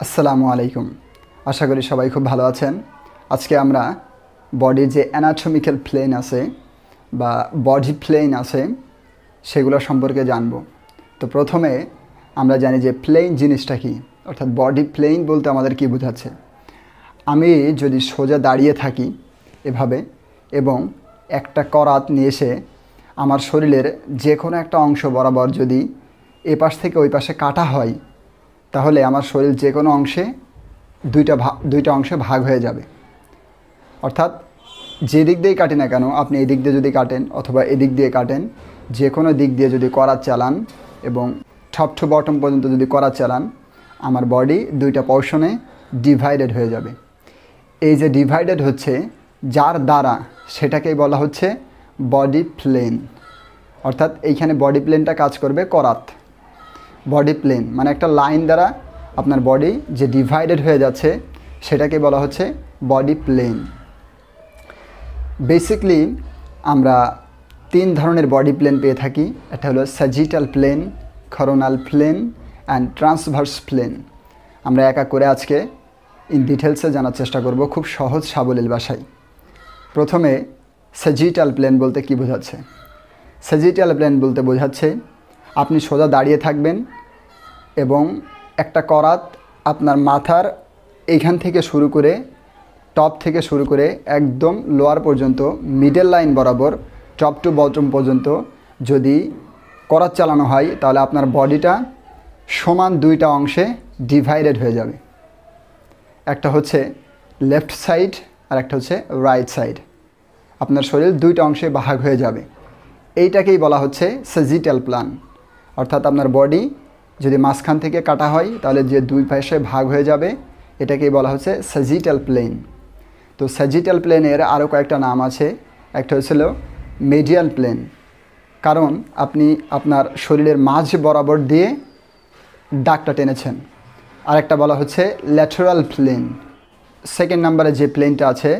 আসসালামু আলাইকুম। আশা করি সবাই খুব ভালো আছেন। আজকে আমরা বডির যে অ্যানাটমিক্যাল প্লেন আছে বা বডি প্লেন আছে সেগুলো সম্পর্কে জানব। তো প্রথমে আমরা জানি যে প্লেন জিনিসটা কি, অর্থাৎ বডি প্লেন বলতে আমাদের কি বোঝাচ্ছে। আমি যদি সোজা দাঁড়িয়ে থাকি এভাবে এবং একটা করাত নিয়ে এসে আমার শরীরের যে কোনো একটা অংশ বরাবর যদি এ পাশ থেকে ওই পাশে কাটা হয়, তাহলে আমার শরীর যে কোনো অংশে দুইটা অংশে ভাগ হয়ে যাবে। অর্থাৎ যে দিক দিয়েই কাটি না কেন, আপনি এই দিক দিয়ে যদি কাটেন অথবা এদিক দিয়ে কাটেন, যে কোনো দিক দিয়ে যদি করাত চালান এবং টপ টু বটম পর্যন্ত যদি করাত চালান, আমার বডি দুইটা পোর্শনে ডিভাইডেড হয়ে যাবে। এই যে ডিভাইডেড হচ্ছে যার দ্বারা, সেটাকেই বলা হচ্ছে বডি প্লেন। অর্থাৎ এইখানে বডি প্লেনটা কাজ করবে করাত। বডি প্লেন মানে একটা লাইন দ্বারা আপনার বডি যে ডিভাইডেড হয়ে যাচ্ছে সেটাকে বলা হচ্ছে বডি প্লেন। বেসিকলি আমরা তিন ধরনের বডি প্লেন পেয়ে থাকি। একটা হলো sagittal plane, coronal plane and transverse plane. আমরা এক এক করে আজকে ইন ডিটেলসে জানার চেষ্টা করব খুব সহজ সাবলীল ভাষায়। প্রথমে স্যাজিটাল প্লেন বলতে কি বোঝাচ্ছে? স্যাজিটাল প্লেন বলতে বোঝাচ্ছে আপনি সোজা দাঁড়িয়ে থাকবেন এবং একটা করাত আপনার মাথার এইখান থেকে শুরু করে টপ থেকে শুরু করে একদম লোয়ার পর্যন্ত মিডল লাইন বরাবর টপ টু বটম পর্যন্ত যদি করাত চালানো হয়, তাহলে আপনার বডিটা সমান দুইটা অংশে ডিভাইডেড হয়ে যাবে। একটা হচ্ছে লেফট সাইড আর একটা হচ্ছে রাইট সাইড। আপনার শরীর দুইটা অংশে ভাগ হয়ে যাবে। এইটাকেই বলা হচ্ছে স্যাজিটাল প্ল্যান। অর্থাৎ আপনার বডি যদি মাঝখান থেকে কাটা হয় তাহলে যে দুই পাশে ভাগ হয়ে যাবে, এটাকেই বলা হচ্ছে স্যাজিটাল প্লেন। তো স্যাজিটাল প্লেনের আরও কয়েকটা নাম আছে। একটা হচ্ছিল মিডিয়াল প্লেন, কারণ আপনি আপনার শরীরের মাঝ বরাবর দিয়ে দাগটা টেনেছেন। আরেকটা বলা হচ্ছে ল্যাটারাল প্লেন। সেকেন্ড নাম্বারে যে প্লেনটা আছে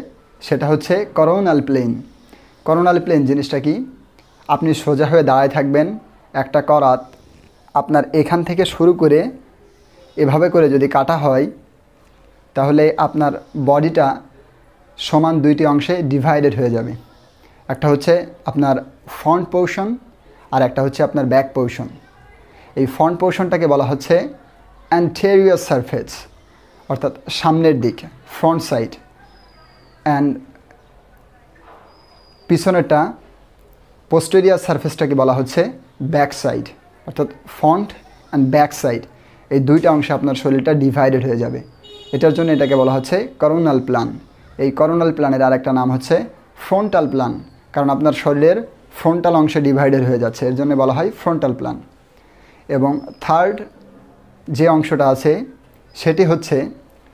সেটা হচ্ছে করোনাল প্লেন। করোনাল প্লেন জিনিসটা কি? আপনি সোজা হয়ে দাঁড়ায় থাকবেন, একটা করাত আপনার এখান থেকে শুরু করে এভাবে করে যদি কাটা হয়, তাহলে আপনার বডিটা সমান দুইটি অংশে ডিভাইডেড হয়ে যাবে। একটা হচ্ছে আপনার ফ্রন্ট পোর্শন আর একটা হচ্ছে আপনার ব্যাক পোর্শন। এই ফ্রন্ট পোর্শনটাকে বলা হচ্ছে অ্যান্টেরিয়র সারফেস, অর্থাৎ সামনের দিক, ফ্রন্ট সাইড, অ্যান্ড পিছনেরটা পোস্টেরিয়ার সারফেসটাকে বলা হচ্ছে ব্যাক সাইড। অর্থাৎ ফ্রন্ট অ্যান্ড ব্যাক সাইড এই দুইটা অংশে আপনার শরীরটা ডিভাইডেড হয়ে যাবে। এটার জন্য এটাকে বলা হচ্ছে করোনাল প্ল্যান। এই করোনাল প্ল্যানের আরেকটা নাম হচ্ছে ফ্রন্টাল প্ল্যান, কারণ আপনার শরীরের ফ্রন্টাল অংশে ডিভাইডেড হয়ে যাচ্ছে, এর জন্য বলা হয় ফ্রন্টাল প্ল্যান। এবং থার্ড যে অংশটা আছে সেটি হচ্ছে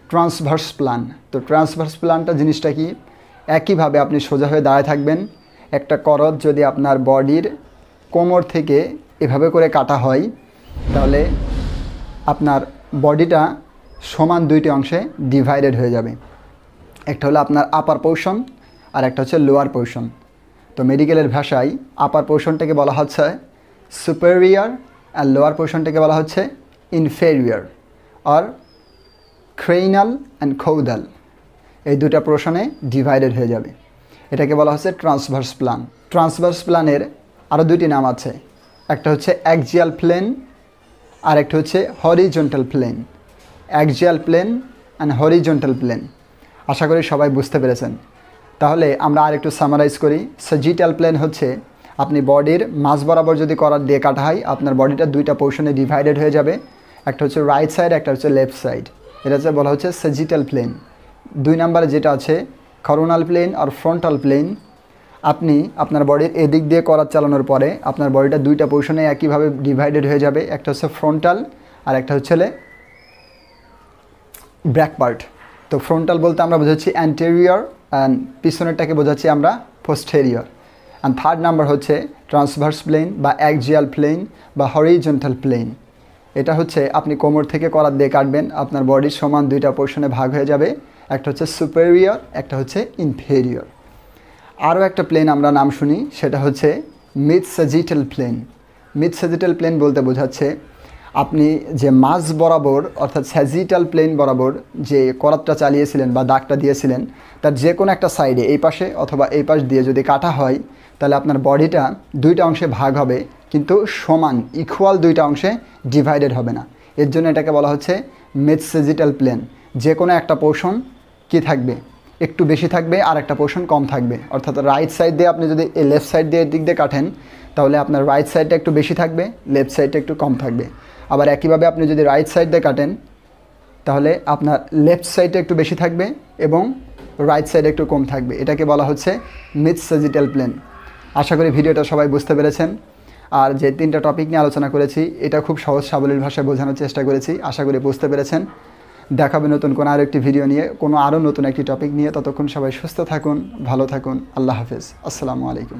ট্রান্সভার্স প্ল্যান। তো ট্রান্সভার্স প্ল্যানটা জিনিসটা কি? একইভাবে আপনি সোজা হয়ে দাঁড়ায় থাকবেন, একটা করত যদি আপনার বডির কোমর থেকে এভাবে করে কাটা হয়, তাহলে আপনার বডিটা সমান দুইটি অংশে ডিভাইডেড হয়ে যাবে। একটা হলো আপনার আপার পোর্শন আর একটা হচ্ছে লোয়ার পোর্শন। তো মেডিকেলের ভাষায় আপার পোর্শনটাকে বলা হচ্ছে সুপেরিয়র আর লোয়ার পোর্শনটাকে বলা হচ্ছে ইনফেরিয়র আর ক্রেইনাল অ্যান্ড কৌদাল। এই দুটা পোর্শনে ডিভাইডেড হয়ে যাবে। এটাকে বলা হচ্ছে ট্রান্সভার্স প্ল্যান। ট্রান্সভার্স প্ল্যানের আরও দুটি নাম আছে। একটা হচ্ছে অ্যাক্সিয়াল প্লেন আর একটা হচ্ছে horizontal plane. Axial plane and horizontal plane. আশা করি সবাই বুঝতে পেরেছেন। তাহলে আমরা আর একটু সামারাইজ করি। স্যাজিটাল প্লেন হচ্ছে আপনি বডির মাঝ বরাবর যদি করাত দিয়ে কাটা হয়, আপনার বডিটা দুইটা পোর্শনে ডিভাইডেড হয়ে যাবে। একটা হচ্ছে রাইট সাইড, একটা হচ্ছে লেফট সাইড। এটা হচ্ছে বলা হচ্ছে স্যাজিটাল প্লেন। দুই নম্বরে যেটা আছে করোনাল প্লেন আর ফ্রন্টাল প্লেন, আপনি আপনার বডির এদিক দিয়ে করাত চালানোর পরে আপনার বডিটা দুইটা পোর্শনে একইভাবে ডিভাইডেড হয়ে যাবে। একটা হচ্ছে ফ্রন্টাল আর একটা হচ্ছে ব্যাক পার্ট। তো ফ্রন্টাল বলতে আমরা বোঝাচ্ছি অ্যান্টেরিয়র অ্যান্ড পিছনেরটাকে বোঝাচ্ছি আমরা পোস্টেরিয়র। অ্যান্ড থার্ড নাম্বার হচ্ছে ট্রান্সভার্স প্লেন বা অ্যাক্সিয়াল প্লেন বা হরিজন্টাল প্লেন। এটা হচ্ছে আপনি কোমর থেকে করাত দিয়ে কাটবেন, আপনার বডির সমান দুইটা পোর্শনে ভাগ হয়ে যাবে। একটা হচ্ছে সুপেরিয়র, একটা হচ্ছে ইনফেরিয়র। আরও একটা প্লেন আমরা নাম শুনি, সেটা হচ্ছে mid sagittal plane. Mid sagittal plane বলতে বোঝাচ্ছে আপনি যে মাঝ বরাবর অর্থাৎ স্যাজিটাল প্লেন বরাবর যে করাতটা চালিয়েছিলেন বা দাগটা দিয়েছিলেন, তার যে কোনো একটা সাইডে এই পাশে অথবা এই পাশ দিয়ে যদি কাটা হয়, তাহলে আপনার বডিটা দুইটা অংশে ভাগ হবে, কিন্তু সমান ইকুয়াল দুইটা অংশে ডিভাইডেড হবে না। এর জন্য এটাকে বলা হচ্ছে মিড স্যাজিটাল প্লেন। যে কোনো একটা পোর্শন কি থাকবে, একটু বেশি থাকবে, আর একটা পোর্শন কম থাকবে। অর্থাৎ রাইট সাইড দিয়ে আপনি যদি এই লেফট সাইড দিয়ে দিক দিয়ে কাটেন, তাহলে আপনার রাইট সাইডটা একটু বেশি থাকবে, লেফট সাইডটা একটু কম থাকবে। আবার একইভাবে আপনি যদি রাইট সাইড দিয়ে কাটেন, তাহলে আপনার লেফট সাইডটা একটু বেশি থাকবে এবং রাইট সাইডে একটু কম থাকবে। এটাকে বলা হচ্ছে মিড স্যাজিটাল প্লেন। আশা করি ভিডিওটা সবাই বুঝতে পেরেছেন। আর যে 3টা টপিক নিয়ে আলোচনা করেছি, এটা খুব সহজ সাবলীল ভাষায় বোঝানোর চেষ্টা করেছি। আশা করি বুঝতে পেরেছেন। দেখাবে নতুন কোনো আরও একটি ভিডিও নিয়ে, কোনো আরও নতুন একটি টপিক নিয়ে। ততক্ষণ সবাই সুস্থ থাকুন, ভালো থাকুন। আল্লাহ হাফেজ। আসসালামু আলাইকুম।